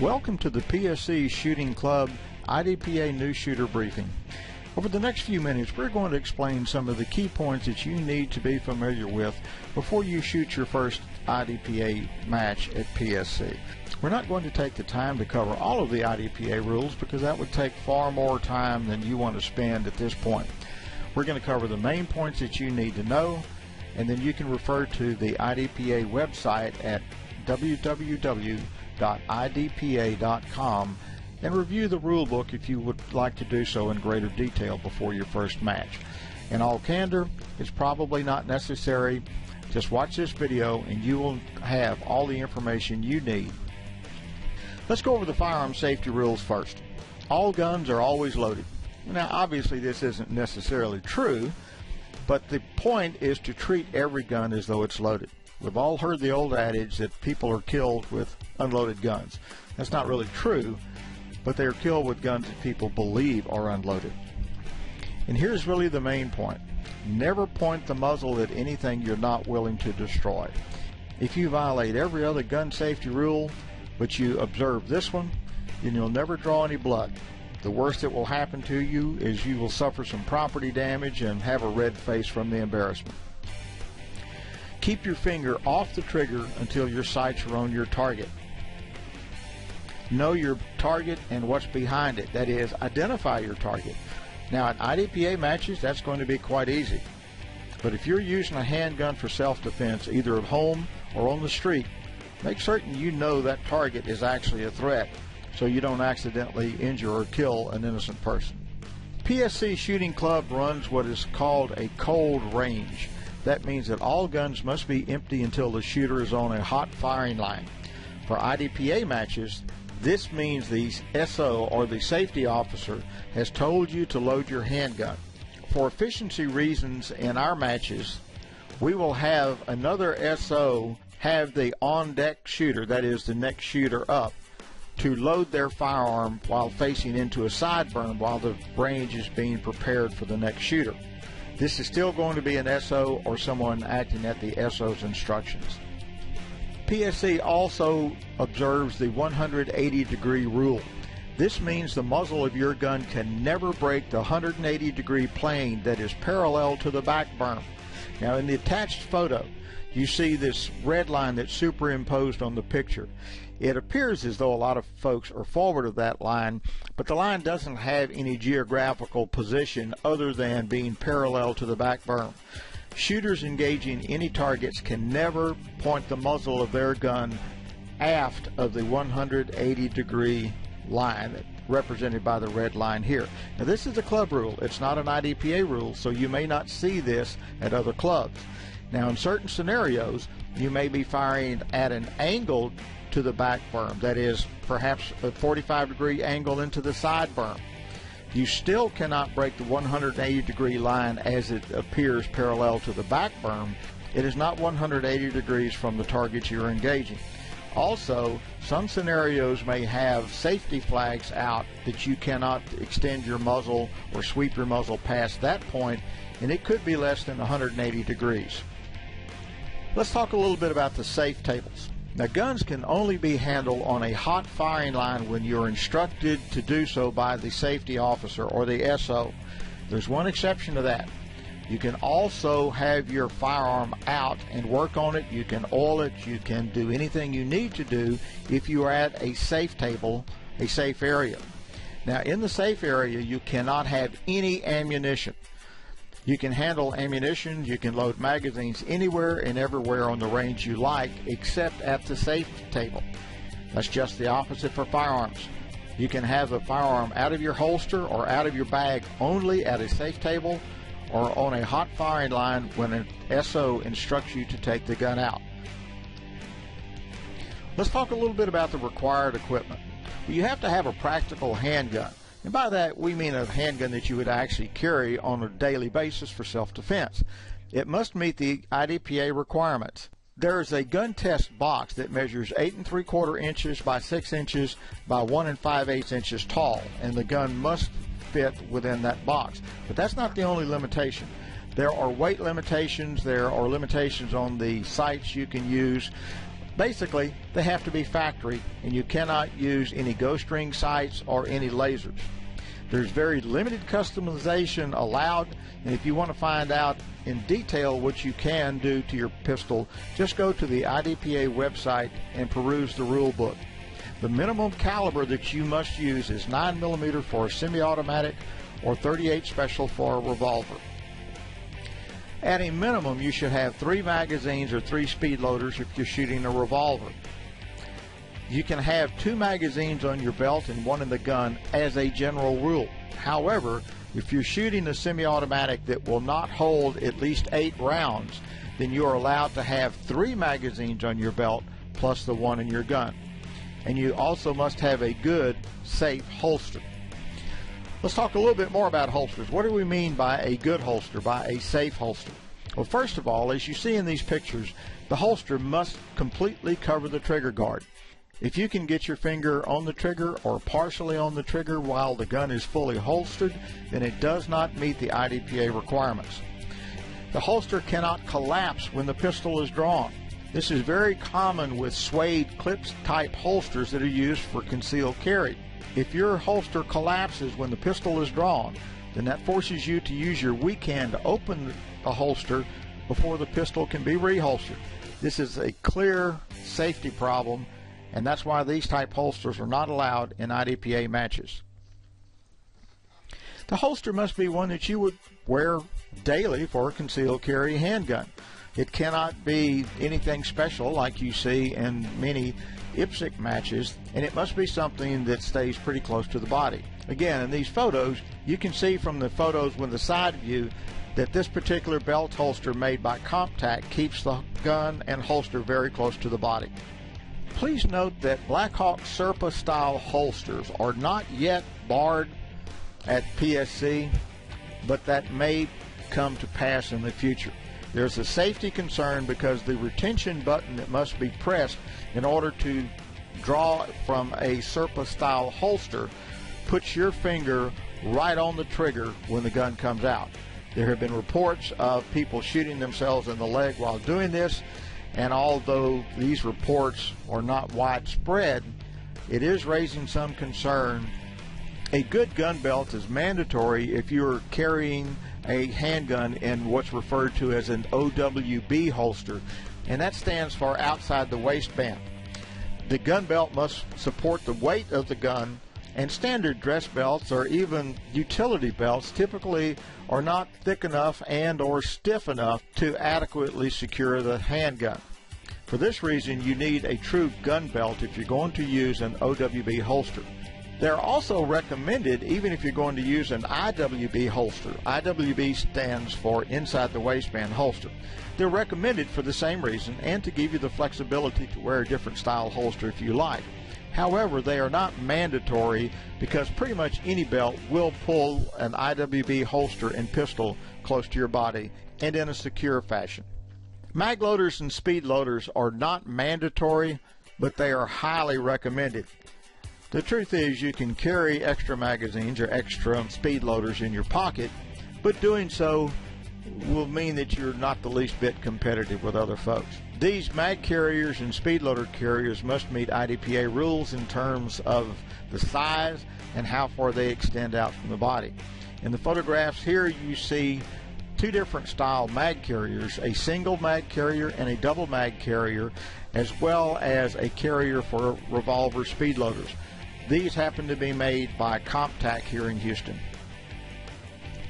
Welcome to the PSC Shooting Club IDPA New Shooter Briefing. Over the next few minutes, we're going to explain some of the key points that you need to be familiar with before you shoot your first IDPA match at PSC. We're not going to take the time to cover all of the IDPA rules because that would take far more time than you want to spend at this point. We're going to cover the main points that you need to know, and then you can refer to the IDPA website at www.idpa.com and review the rule book if you would like to do so in greater detail before your first match. In all candor, it's probably not necessary. Just watch this video and you will have all the information you need. Let's go over the firearm safety rules first. All guns are always loaded. Now obviously this isn't necessarily true, but the point is to treat every gun as though it's loaded. We've all heard the old adage that people are killed with unloaded guns. That's not really true, but they are killed with guns that people believe are unloaded. And here's really the main point. Never point the muzzle at anything you're not willing to destroy. If you violate every other gun safety rule, but you observe this one, then you'll never draw any blood. The worst that will happen to you is you will suffer some property damage and have a red face from the embarrassment. Keep your finger off the trigger until your sights are on your target. Know your target and what's behind it. That is, identify your target. Now at IDPA matches, that's going to be quite easy. But if you're using a handgun for self-defense, either at home or on the street, make certain you know that target is actually a threat so you don't accidentally injure or kill an innocent person. PSC Shooting Club runs what is called a cold range. That means that all guns must be empty until the shooter is on a hot firing line. For IDPA matches, this means the SO, or the safety officer, has told you to load your handgun. For efficiency reasons in our matches, we will have another SO have the on-deck shooter, that is the next shooter up, to load their firearm while facing into a sideburn while the range is being prepared for the next shooter. This is still going to be an SO or someone acting at the SO's instructions. PSC also observes the 180-degree rule. This means the muzzle of your gun can never break the 180-degree plane that is parallel to the back berm. Now in the attached photo, you see this red line that's superimposed on the picture. It appears as though a lot of folks are forward of that line, but the line doesn't have any geographical position other than being parallel to the back berm. Shooters engaging any targets can never point the muzzle of their gun aft of the 180-degree line represented by the red line here. Now this is a club rule. It's not an IDPA rule, so you may not see this at other clubs. Now in certain scenarios, you may be firing at an angle to the back berm, that is perhaps a 45-degree angle into the side berm. You still cannot break the 180-degree line as it appears parallel to the back berm. It is not 180 degrees from the target you're engaging. Also, some scenarios may have safety flags out that you cannot extend your muzzle or sweep your muzzle past that point, and it could be less than 180 degrees. Let's talk a little bit about the safe tables. Now guns can only be handled on a hot firing line when you're instructed to do so by the safety officer or the SO. There's one exception to that. You can also have your firearm out and work on it. You can oil it. You can do anything you need to do if you are at a safe table, a safe area. Now in the safe area, you cannot have any ammunition. You can handle ammunition, you can load magazines anywhere and everywhere on the range you like, except at the safe table. That's just the opposite for firearms. You can have a firearm out of your holster or out of your bag only at a safe table or on a hot firing line when an SO instructs you to take the gun out. Let's talk a little bit about the required equipment. You have to have a practical handgun. And by that, we mean a handgun that you would actually carry on a daily basis for self-defense. It must meet the IDPA requirements. There is a gun test box that measures 8 3/4 inches by 6 inches by 1 5/8 inches tall, and the gun must fit within that box. But that's not the only limitation. There are weight limitations, there are limitations on the sights you can use. Basically, they have to be factory, and you cannot use any ghost ring sights or any lasers. There's very limited customization allowed, and if you want to find out in detail what you can do to your pistol, just go to the IDPA website and peruse the rule book. The minimum caliber that you must use is 9mm for a semi-automatic or 38 special for a revolver. At a minimum, you should have 3 magazines or 3 speed loaders if you're shooting a revolver. You can have 2 magazines on your belt and 1 in the gun as a general rule. However, if you're shooting a semi-automatic that will not hold at least 8 rounds, then you are allowed to have 3 magazines on your belt plus the 1 in your gun. And you also must have a good, safe holster. Let's talk a little bit more about holsters. What do we mean by a good holster, by a safe holster? Well, first of all, as you see in these pictures, the holster must completely cover the trigger guard. If you can get your finger on the trigger or partially on the trigger while the gun is fully holstered, then it does not meet the IDPA requirements. The holster cannot collapse when the pistol is drawn. This is very common with suede clips type holsters that are used for concealed carry. If your holster collapses when the pistol is drawn, then that forces you to use your weak hand to open the holster before the pistol can be reholstered. This is a clear safety problem, and that's why these type holsters are not allowed in IDPA matches. The holster must be one that you would wear daily for a concealed carry handgun. It cannot be anything special like you see in many IPSC matches, and it must be something that stays pretty close to the body. Again, in these photos, you can see from the photos with the side view that this particular belt holster made by Comptac keeps the gun and holster very close to the body. Please note that Blackhawk Serpa style holsters are not yet barred at PSC, but that may come to pass in the future. There's a safety concern because the retention button that must be pressed in order to draw from a Serpa style holster puts your finger right on the trigger when the gun comes out. There have been reports of people shooting themselves in the leg while doing this, and although these reports are not widespread, it is raising some concern. A good gun belt is mandatory if you're carrying a handgun in what's referred to as an OWB holster, and that stands for outside the waistband. The gun belt must support the weight of the gun, and standard dress belts or even utility belts typically are not thick enough and or stiff enough to adequately secure the handgun. For this reason, you need a true gun belt if you're going to use an OWB holster. They're also recommended even if you're going to use an IWB holster. IWB stands for inside the waistband holster. They're recommended for the same reason and to give you the flexibility to wear a different style holster if you like. However, they are not mandatory because pretty much any belt will pull an IWB holster and pistol close to your body and in a secure fashion. Mag loaders and speed loaders are not mandatory, but they are highly recommended. The truth is you can carry extra magazines or extra speed loaders in your pocket, but doing so will mean that you're not the least bit competitive with other folks. These mag carriers and speedloader carriers must meet IDPA rules in terms of the size and how far they extend out from the body. In the photographs here you see 2 different style mag carriers, a single mag carrier and a double mag carrier, as well as a carrier for revolver speed loaders. These happen to be made by Comptac here in Houston.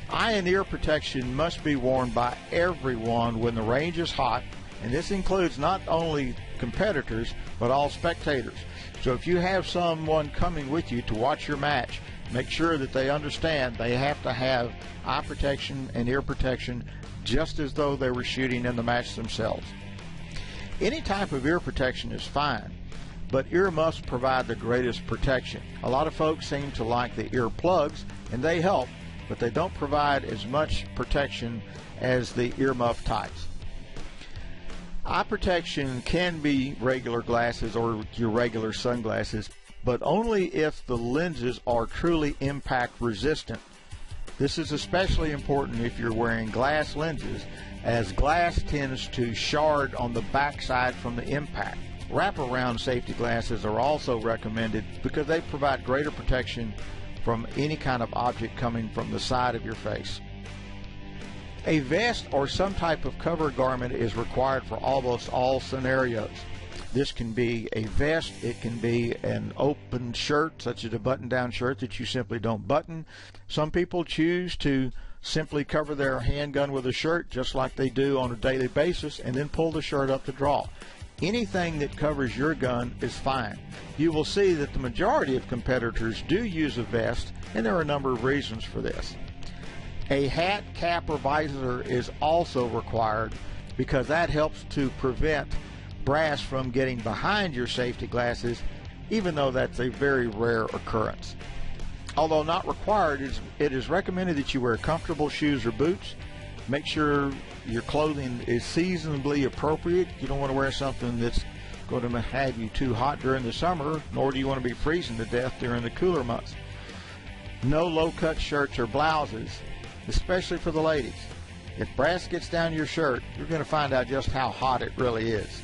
Eye and ear protection must be worn by everyone when the range is hot, and this includes not only competitors but all spectators. So if you have someone coming with you to watch your match, make sure that they understand they have to have eye protection and ear protection just as though they were shooting in the match themselves. Any type of ear protection is fine, but earmuffs provide the greatest protection. A lot of folks seem to like the ear plugs, and they help, but they don't provide as much protection as the earmuff types. Eye protection can be regular glasses or your regular sunglasses, but only if the lenses are truly impact resistant. This is especially important if you're wearing glass lenses, as glass tends to shard on the backside from the impact. Wraparound safety glasses are also recommended because they provide greater protection from any kind of object coming from the side of your face. A vest or some type of cover garment is required for almost all scenarios. This can be a vest, it can be an open shirt, such as a button-down shirt that you simply don't button. Some people choose to simply cover their handgun with a shirt just like they do on a daily basis and then pull the shirt up to draw. Anything that covers your gun is fine. You will see that the majority of competitors do use a vest, and there are a number of reasons for this. A hat, cap, or visor is also required because that helps to prevent brass from getting behind your safety glasses, even though that's a very rare occurrence. Although not required, it is recommended that you wear comfortable shoes or boots. Make sure your clothing is seasonably appropriate. You don't want to wear something that's going to have you too hot during the summer, nor do you want to be freezing to death during the cooler months. No low-cut shirts or blouses, especially for the ladies. If brass gets down your shirt, you're going to find out just how hot it really is.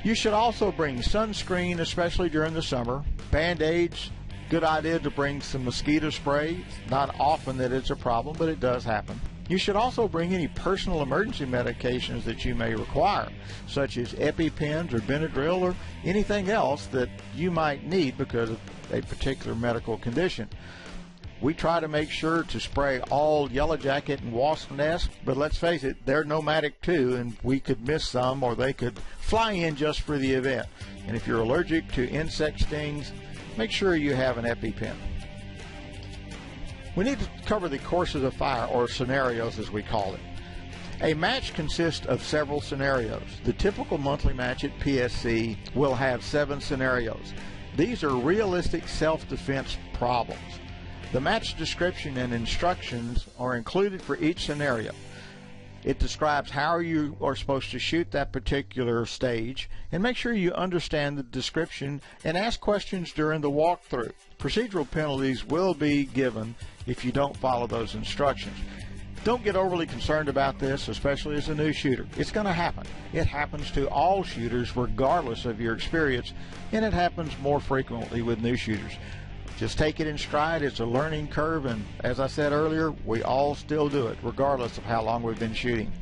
You should also bring sunscreen, especially during the summer. Band-Aids, good idea to bring some mosquito spray. It's not often that it's a problem, but it does happen. You should also bring any personal emergency medications that you may require, such as EpiPens or Benadryl or anything else that you might need because of a particular medical condition. We try to make sure to spray all yellow jacket and wasp nest, but let's face it, they're nomadic too, and we could miss some or they could fly in just for the event. And if you're allergic to insect stings, make sure you have an EpiPen. We need to cover the courses of fire, or scenarios as we call it. A match consists of several scenarios. The typical monthly match at PSC will have 7 scenarios. These are realistic self-defense problems. The match description and instructions are included for each scenario. It describes how you are supposed to shoot that particular stage, and make sure you understand the description and ask questions during the walkthrough. Procedural penalties will be given if you don't follow those instructions. Don't get overly concerned about this, especially as a new shooter. It's going to happen. It happens to all shooters regardless of your experience, and it happens more frequently with new shooters. Just take it in stride. It's a learning curve, and as I said earlier, we all still do it regardless of how long we've been shooting.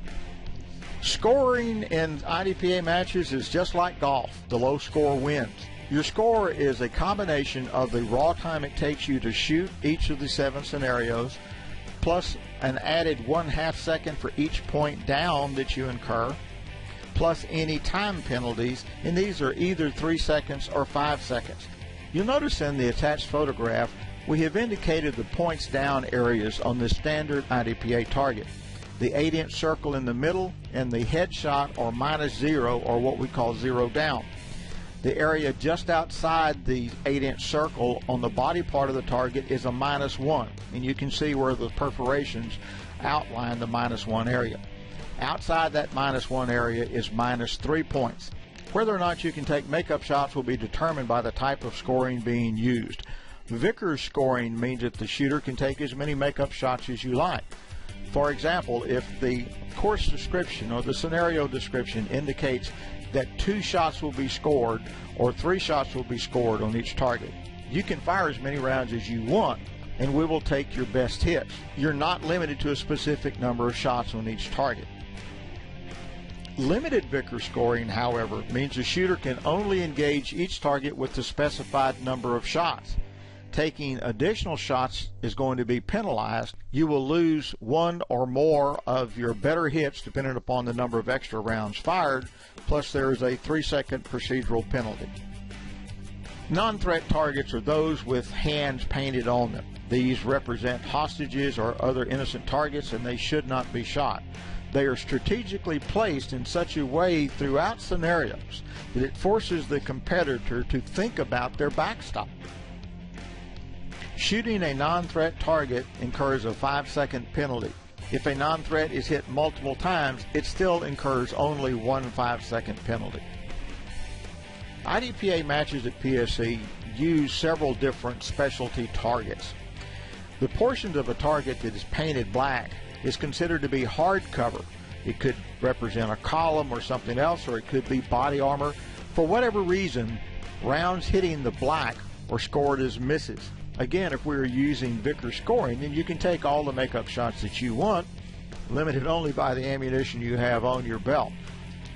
Scoring in IDPA matches is just like golf. The low score wins. Your score is a combination of the raw time it takes you to shoot each of the 7 scenarios, plus an added 1/2 second for each point down that you incur, plus any time penalties, and these are either 3 seconds or 5 seconds. You'll notice in the attached photograph we have indicated the points down areas on the standard IDPA target. The 8-inch circle in the middle and the headshot or -0, or what we call 0 down. The area just outside the 8-inch circle on the body part of the target is a -1, and you can see where the perforations outline the -1 area. Outside that -1 area is -3 points. Whether or not you can take makeup shots will be determined by the type of scoring being used. Vickers scoring means that the shooter can take as many makeup shots as you like. For example, if the course description or the scenario description indicates that 2 shots will be scored or 3 shots will be scored on each target, you can fire as many rounds as you want, and we will take your best hits. You're not limited to a specific number of shots on each target. Limited Vickers scoring, however, means the shooter can only engage each target with the specified number of shots. Taking additional shots is going to be penalized. You will lose 1 or more of your better hits depending upon the number of extra rounds fired, plus there is a 3-second procedural penalty. Non-threat targets are those with hands painted on them. These represent hostages or other innocent targets, and they should not be shot. They are strategically placed in such a way throughout scenarios that it forces the competitor to think about their backstop. Shooting a non-threat target incurs a 5-second penalty. If a non-threat is hit multiple times, it still incurs only 1 5-second penalty. IDPA matches at PSC use several different specialty targets. The portions of a target that is painted black is considered to be hard cover. It could represent a column or something else, or it could be body armor. For whatever reason, rounds hitting the black are scored as misses. Again, if we were using Vickers scoring, then you can take all the makeup shots that you want, limited only by the ammunition you have on your belt.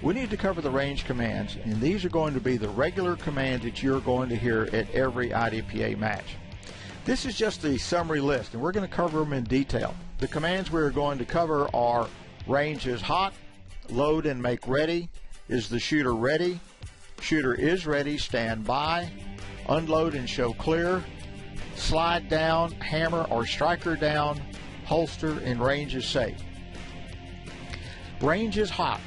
We need to cover the range commands, and these are going to be the regular commands that you're going to hear at every IDPA match. This is just the summary list, and we're going to cover them in detail. The commands we're going to cover are: range is hot, load and make ready, is the shooter ready, shooter is ready, stand by, unload and show clear, slide down, hammer or striker down, holster, and range is safe. Range is hot.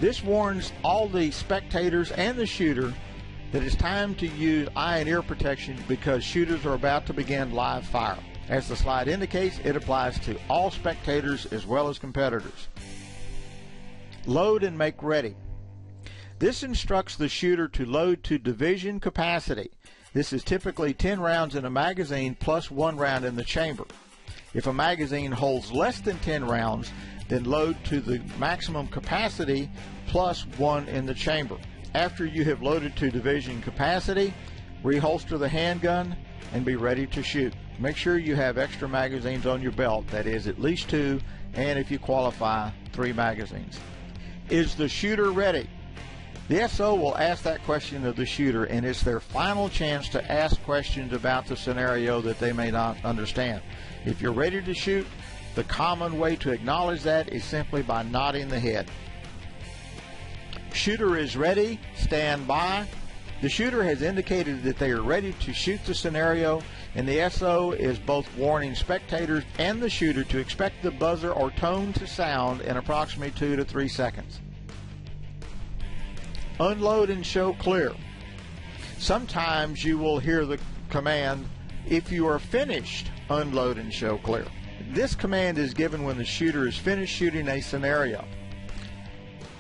This warns all the spectators and the shooter that it's time to use eye and ear protection because shooters are about to begin live fire. As the slide indicates, it applies to all spectators as well as competitors. Load and make ready. This instructs the shooter to load to division capacity. This is typically 10 rounds in a magazine plus 1 round in the chamber. If a magazine holds less than 10 rounds, then load to the maximum capacity plus 1 in the chamber. After you have loaded to division capacity, reholster the handgun and be ready to shoot. Make sure you have extra magazines on your belt, that is at least 2, and if you qualify, 3 magazines. Is the shooter ready? The SO will ask that question of the shooter, and it's their final chance to ask questions about the scenario that they may not understand. If you're ready to shoot, the common way to acknowledge that is simply by nodding the head. Shooter is ready, stand by. The shooter has indicated that they are ready to shoot the scenario, and the SO is both warning spectators and the shooter to expect the buzzer or tone to sound in approximately 2 to 3 seconds. Unload and show clear. Sometimes you will hear the command, if you are finished, unload and show clear. This command is given when the shooter is finished shooting a scenario.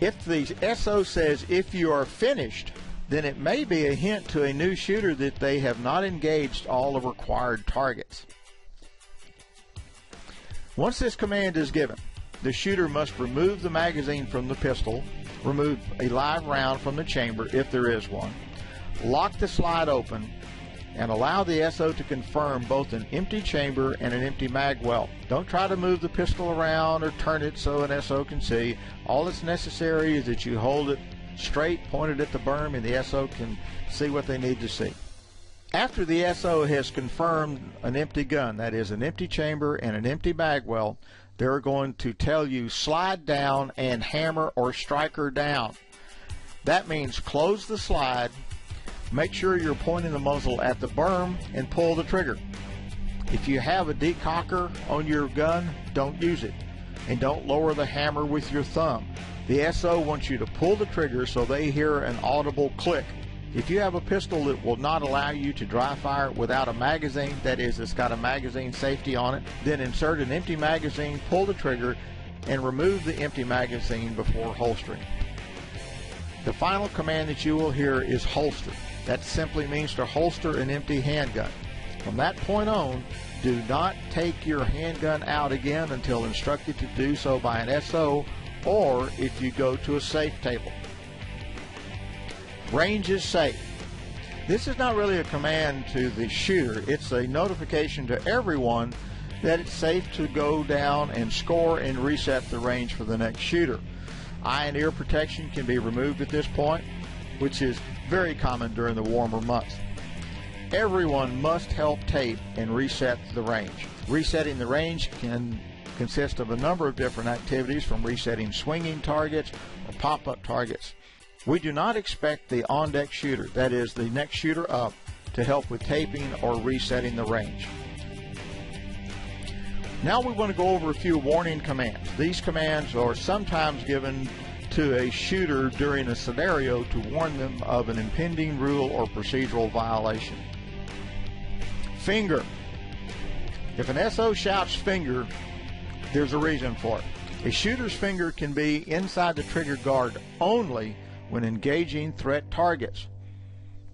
If the SO says, if you are finished, then it may be a hint to a new shooter that they have not engaged all the required targets. Once this command is given, the shooter must remove the magazine from the pistol, remove a live round from the chamber if there is one, lock the slide open, and allow the SO to confirm both an empty chamber and an empty mag well. Don't try to move the pistol around or turn it so an SO can see. All that's necessary is that you hold it straight, pointed at the berm, and the SO can see what they need to see. After the SO has confirmed an empty gun, that is an empty chamber and an empty mag well, they're going to tell you slide down and hammer or striker down. That means close the slide, make sure you're pointing the muzzle at the berm, and pull the trigger. If you have a decocker on your gun, don't use it, and don't lower the hammer with your thumb. The SO wants you to pull the trigger so they hear an audible click. If you have a pistol that will not allow you to dry fire without a magazine, that is, it's got a magazine safety on it, then insert an empty magazine, pull the trigger, and remove the empty magazine before holstering. The final command that you will hear is holster. That simply means to holster an empty handgun. From that point on, do not take your handgun out again until instructed to do so by an SO, or if you go to a safe table. Range is safe. This is not really a command to the shooter. It's a notification to everyone that it's safe to go down and score and reset the range for the next shooter. Eye and ear protection can be removed at this point, which is very common during the warmer months. Everyone must help tape and reset the range. Resetting the range can consist of a number of different activities, from resetting swinging targets or pop-up targets. We do not expect the on-deck shooter, that is the next shooter up, to help with taping or resetting the range. Now we want to go over a few warning commands. These commands are sometimes given to a shooter during a scenario to warn them of an impending rule or procedural violation. Finger. If an SO shouts finger, there's a reason for it. A shooter's finger can be inside the trigger guard only when engaging threat targets.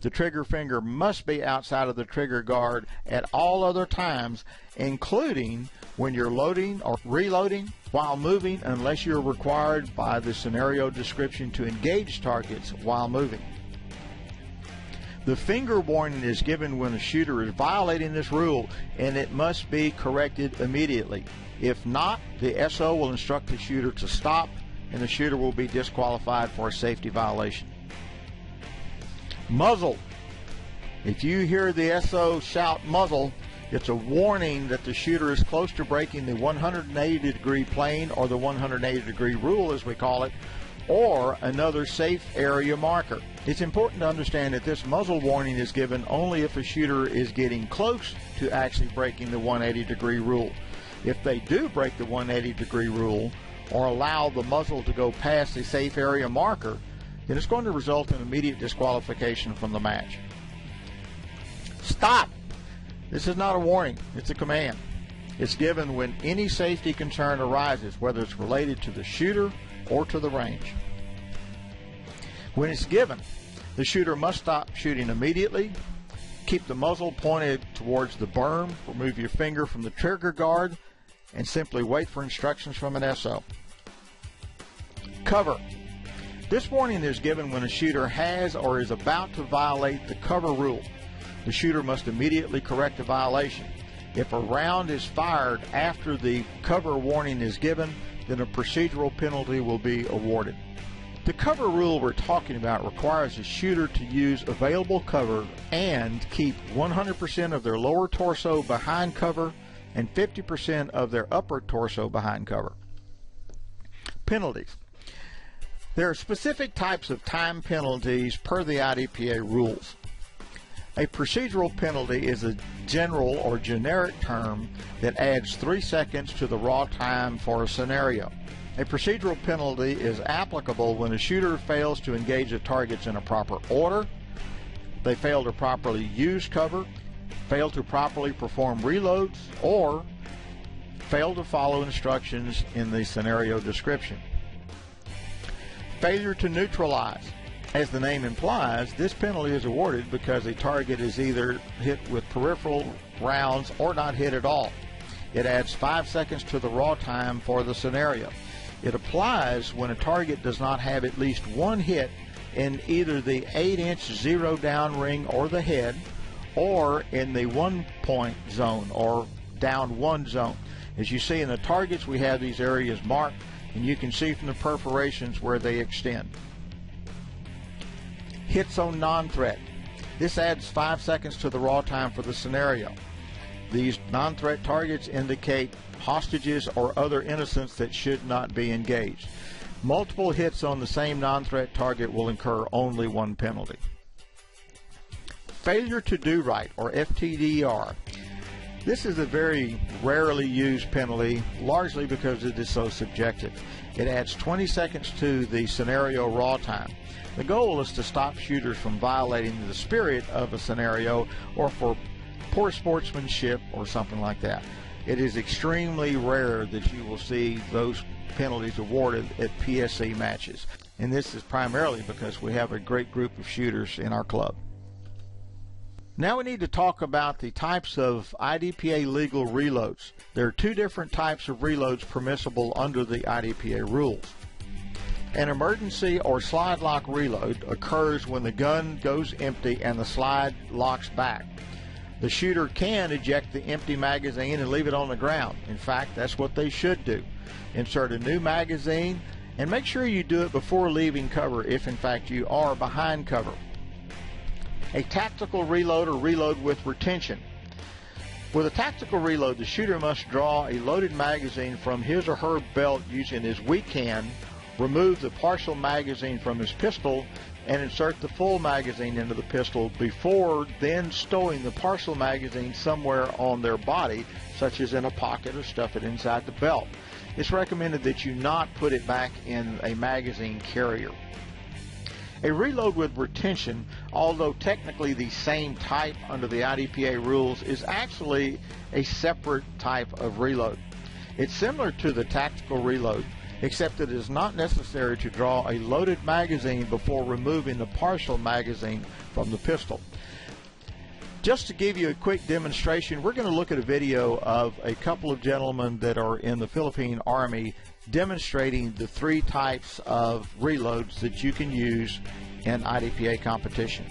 The trigger finger must be outside of the trigger guard at all other times, including when you're loading or reloading, while moving, unless you're required by the scenario description to engage targets while moving. The finger warning is given when a shooter is violating this rule, and it must be corrected immediately. If not, the SO will instruct the shooter to stop, and the shooter will be disqualified for a safety violation. Muzzle. If you hear the SO shout muzzle, it's a warning that the shooter is close to breaking the 180-degree plane, or the 180-degree rule as we call it, or another safe area marker. It's important to understand that this muzzle warning is given only if a shooter is getting close to actually breaking the 180-degree rule. If they do break the 180-degree rule or allow the muzzle to go past the safe area marker, then it's going to result in immediate disqualification from the match. Stop! This is not a warning, it's a command. It's given when any safety concern arises, whether it's related to the shooter or to the range. When it's given, the shooter must stop shooting immediately, keep the muzzle pointed towards the berm, remove your finger from the trigger guard, and simply wait for instructions from an SO. Cover. This warning is given when a shooter has or is about to violate the cover rule. The shooter must immediately correct the violation. If a round is fired after the cover warning is given, then a procedural penalty will be awarded. The cover rule we're talking about requires a shooter to use available cover and keep 100% of their lower torso behind cover and 50% of their upper torso behind cover. Penalties. There are specific types of time penalties per the IDPA rules. A procedural penalty is a general or generic term that adds 3 seconds to the raw time for a scenario. A procedural penalty is applicable when a shooter fails to engage the targets in a proper order, they fail to properly use cover, fail to properly perform reloads, or fail to follow instructions in the scenario description. Failure to neutralize. As the name implies, this penalty is awarded because a target is either hit with peripheral rounds or not hit at all. It adds 5 seconds to the raw time for the scenario. It applies when a target does not have at least one hit in either the 8-inch zero down ring or the head, or in the 1 point zone or down 1 zone. As you see in the targets, we have these areas marked, and you can see from the perforations where they extend. Hits on non-threat. This adds 5 seconds to the raw time for the scenario. These non-threat targets indicate hostages or other innocents that should not be engaged. Multiple hits on the same non-threat target will incur only 1 penalty. Failure to do right, or FTDR. This is a very rarely used penalty, largely because it is so subjective. It adds 20 seconds to the scenario raw time. The goal is to stop shooters from violating the spirit of a scenario or for poor sportsmanship or something like that. It is extremely rare that you will see those penalties awarded at PSC matches. And this is primarily because we have a great group of shooters in our club. Now we need to talk about the types of IDPA legal reloads. There are 2 different types of reloads permissible under the IDPA rules. An emergency or slide lock reload occurs when the gun goes empty and the slide locks back. The shooter can eject the empty magazine and leave it on the ground. In fact, that's what they should do. Insert a new magazine and make sure you do it before leaving cover if in fact you are behind cover. A tactical reload or reload with retention. With a tactical reload, the shooter must draw a loaded magazine from his or her belt using his weak hand, remove the partial magazine from his pistol, and insert the full magazine into the pistol before then stowing the partial magazine somewhere on their body, such as in a pocket, or stuff it inside the belt. It's recommended that you not put it back in a magazine carrier. A reload with retention, although technically the same type under the IDPA rules, is actually a separate type of reload. It's similar to the tactical reload, except that it is not necessary to draw a loaded magazine before removing the partial magazine from the pistol. Just to give you a quick demonstration, we're going to look at a video of a couple of gentlemen that are in the Philippine Army demonstrating the 3 types of reloads that you can use in IDPA competition.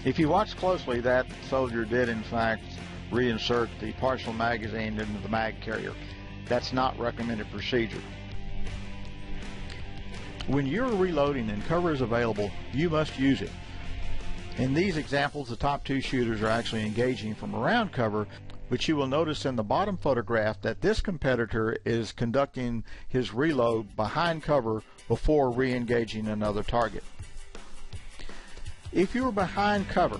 If you watch closely, that soldier did in fact reinsert the partial magazine into the mag carrier. That's not recommended procedure. When you're reloading and cover is available, you must use it. In these examples, the top two shooters are actually engaging from around cover, but you will notice in the bottom photograph that this competitor is conducting his reload behind cover before re-engaging another target. If you're behind cover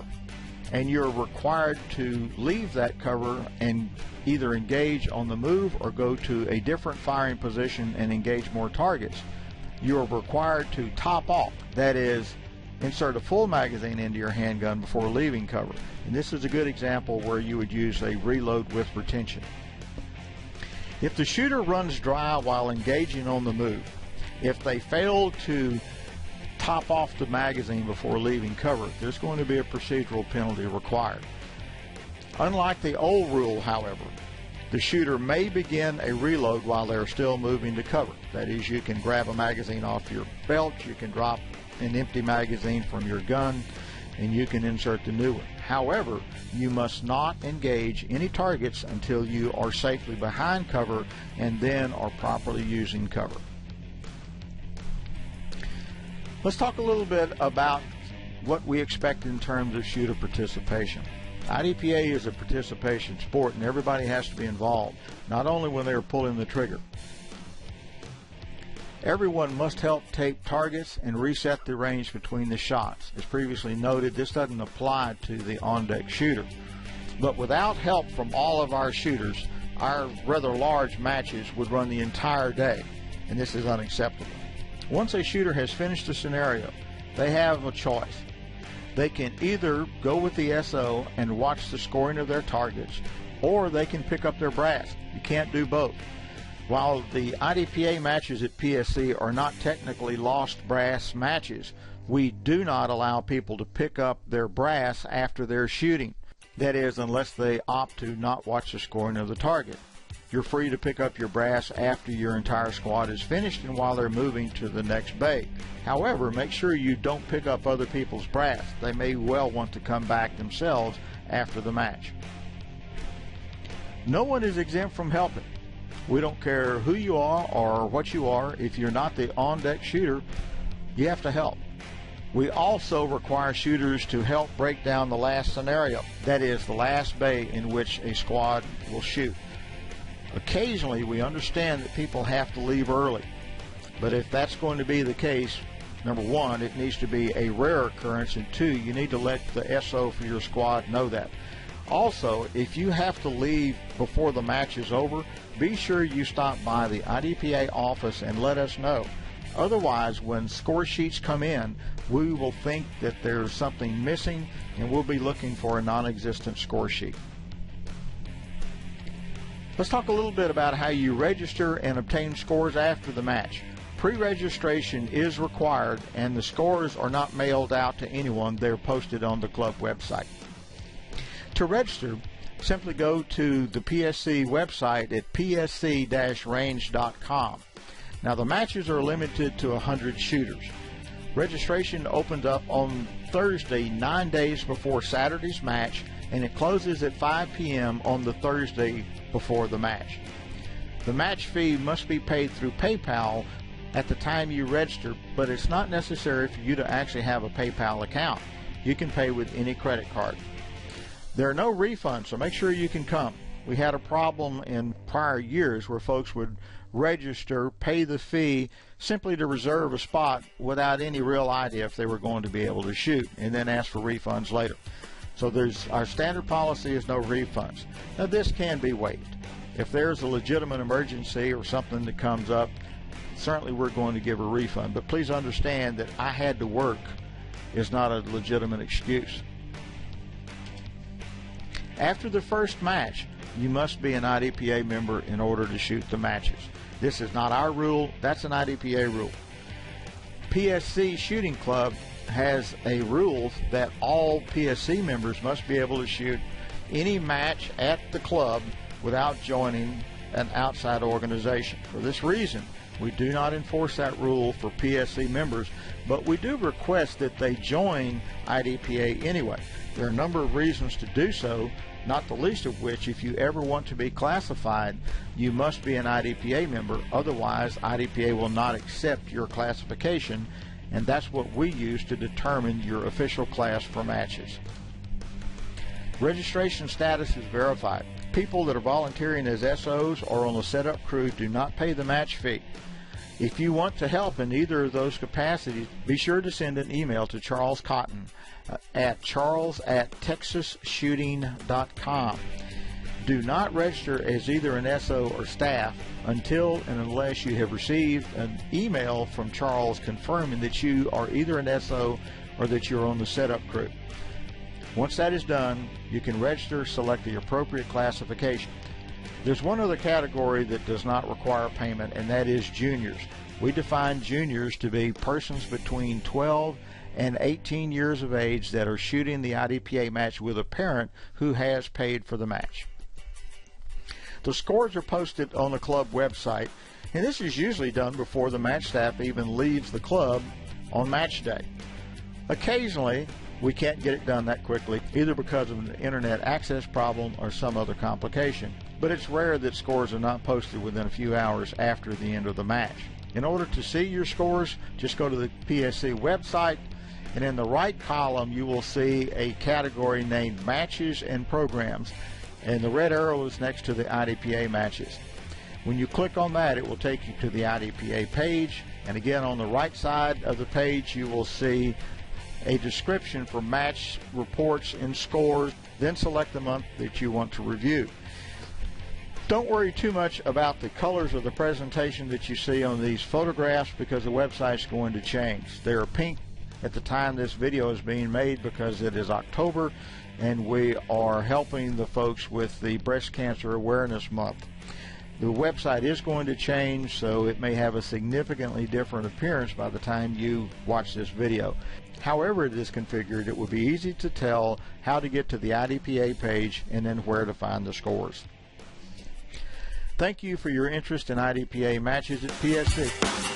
and you're required to leave that cover and either engage on the move or go to a different firing position and engage more targets, you're required to top off. That is, insert a full magazine into your handgun before leaving cover. And this is a good example where you would use a reload with retention. If the shooter runs dry while engaging on the move, if they fail to top off the magazine before leaving cover, there's going to be a procedural penalty required. Unlike the old rule, however, the shooter may begin a reload while they're still moving to cover. That is, you can grab a magazine off your belt, you can drop an empty magazine from your gun, and you can insert the new one. However, you must not engage any targets until you are safely behind cover and then are properly using cover. Let's talk a little bit about what we expect in terms of shooter participation. IDPA is a participation sport, and everybody has to be involved, not only when they're pulling the trigger. Everyone must help tape targets and reset the range between the shots. As previously noted, this doesn't apply to the on-deck shooter. But without help from all of our shooters, our rather large matches would run the entire day, and this is unacceptable. Once a shooter has finished a scenario, they have a choice. They can either go with the SO and watch the scoring of their targets, or they can pick up their brass. You can't do both. While the IDPA matches at PSC are not technically lost brass matches, we do not allow people to pick up their brass after they're shooting. That is, unless they opt to not watch the scoring of the target. You're free to pick up your brass after your entire squad is finished and while they're moving to the next bay. However, make sure you don't pick up other people's brass. They may well want to come back themselves after the match. No one is exempt from helping. We don't care who you are or what you are. If you're not the on-deck shooter, you have to help. We also require shooters to help break down the last scenario. That is, the last bay in which a squad will shoot. Occasionally, we understand that people have to leave early, but if that's going to be the case, number one, it needs to be a rare occurrence, and two, you need to let the SO for your squad know that. Also, if you have to leave before the match is over, be sure you stop by the IDPA office and let us know. Otherwise, when score sheets come in, we will think that there's something missing, and we'll be looking for a non-existent score sheet. Let's talk a little bit about how you register and obtain scores after the match. Pre-registration is required, and the scores are not mailed out to anyone. They're posted on the club website. To register, simply go to the PSC website at psc-range.com. Now, the matches are limited to 100 shooters. Registration opens up on Thursday, 9 days before Saturday's match, and it closes at 5 p.m. on the Thursday before the match. The match fee must be paid through PayPal at the time you register, but it's not necessary for you to actually have a PayPal account. You can pay with any credit card. There are no refunds, so make sure you can come. We had a problem in prior years where folks would register, pay the fee simply to reserve a spot without any real idea if they were going to be able to shoot, and then ask for refunds later. So our standard policy is no refunds. Now, this can be waived. If there's a legitimate emergency or something that comes up, certainly we're going to give a refund. But please understand that I had to work is not a legitimate excuse. After the first match, you must be an IDPA member in order to shoot the matches. This is not our rule, that's an IDPA rule. PSC Shooting Club has a rule that all PSC members must be able to shoot any match at the club without joining an outside organization. For this reason, We do not enforce that rule for PSC members, but we do request that they join IDPA anyway. There are a number of reasons to do so, not the least of which, if you ever want to be classified, you must be an IDPA member. Otherwise, IDPA will not accept your classification, and that's what we use to determine your official class for matches. Registration status is verified. People that are volunteering as SOs or on the setup crew do not pay the match fee. If you want to help in either of those capacities, be sure to send an email to Charles Cotton at charles@texasshooting.com. Do not register as either an SO or staff until and unless you have received an email from Charles confirming that you are either an SO or that you're on the setup crew. Once that is done, you can register, select the appropriate classification. There's one other category that does not require payment, and that is juniors. We define juniors to be persons between 12 and 18 years of age that are shooting the IDPA match with a parent who has paid for the match. The scores are posted on the club website, and this is usually done before the match staff even leaves the club on match day. Occasionally, we can't get it done that quickly, either because of an internet access problem or some other complication. But it's rare that scores are not posted within a few hours after the end of the match. In order to see your scores, just go to the PSC website, and in the right column you will see a category named Matches and Programs, and the red arrow is next to the IDPA matches. When you click on that, it will take you to the IDPA page, and again on the right side of the page you will see a description for match reports and scores. Then select the month that you want to review. Don't worry too much about the colors of the presentation that you see on these photographs, because the website's going to change. They are pink at the time this video is being made because it is October and we are helping the folks with the Breast Cancer Awareness Month. The website is going to change, so it may have a significantly different appearance by the time you watch this video. However it is configured, it will be easy to tell how to get to the IDPA page and then where to find the scores. Thank you for your interest in IDPA matches at PSC.